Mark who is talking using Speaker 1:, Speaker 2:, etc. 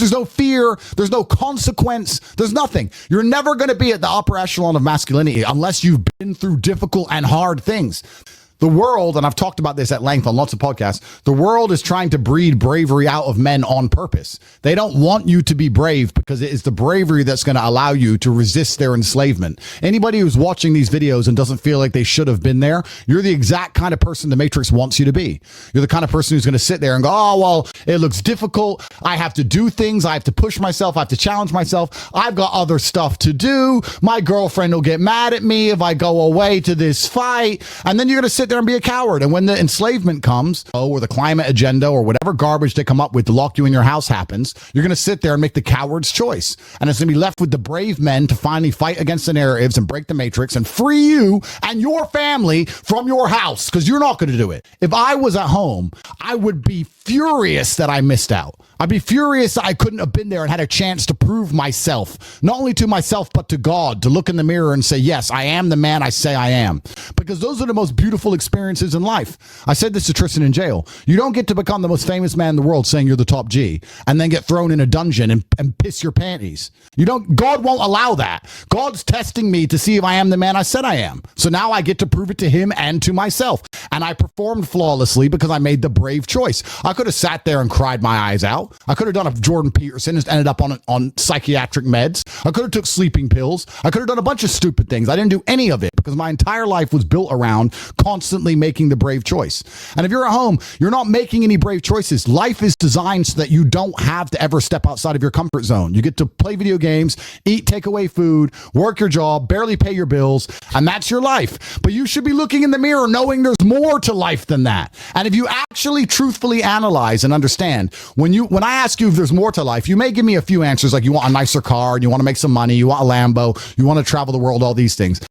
Speaker 1: There's no fear. There's no consequence. There's nothing. You're never going to be at the upper echelon of masculinity unless you've been through difficult and hard things. The world, and I've talked about this at length on lots of podcasts, the world is trying to breed bravery out of men on purpose. They don't want you to be brave because it is the bravery that's going to allow you to resist their enslavement. Anybody who's watching these videos and doesn't feel like they should have been there, you're the exact kind of person the Matrix wants you to be. You're the kind of person who's going to sit there and go, oh, well, it looks difficult. I have to do things. I have to push myself. I have to challenge myself. I've got other stuff to do. My girlfriend will get mad at me if I go away to this fight. And then you're going to sit there and be a coward. And when the enslavement comes, or the climate agenda or whatever garbage they come up with to lock you in your house happens, you're going to sit there and make the coward's choice. And it's going to be left with the brave men to finally fight against the narratives and break the matrix and free you and your family from your house, because you're not going to do it. If I was at home, I would be furious that I missed out. I'd be furious that I couldn't have been there and had a chance to prove myself, not only to myself, but to God, to look in the mirror and say, yes, I am the man I say I am. Because those are the most beautiful experiences in life. I said this to Tristan in jail. You don't get to become the most famous man in the world saying you're the top G and then get thrown in a dungeon and piss your panties. God won't allow that. God's testing me to see if I am the man I said I am. So now I get to prove it to him and to myself. And I performed flawlessly because I made the brave choice. I could have sat there and cried my eyes out. I could have done a Jordan Peterson and ended up on psychiatric meds. I could have took sleeping pills. I could have done a bunch of stupid things. I didn't do any of it because my entire life was built around constantly making the brave choice. And if you're at home, you're not making any brave choices. Life is designed so that you don't have to ever step outside of your comfort zone. You get to play video games, eat takeaway food, work your job, barely pay your bills, and that's your life. But you should be looking in the mirror knowing there's more to life than that. And if you actually truthfully analyze and understand, when I ask you if there's more to life, you may give me a few answers like you want a nicer car and you want to make some money, you want a Lambo, you want to travel the world, all these things.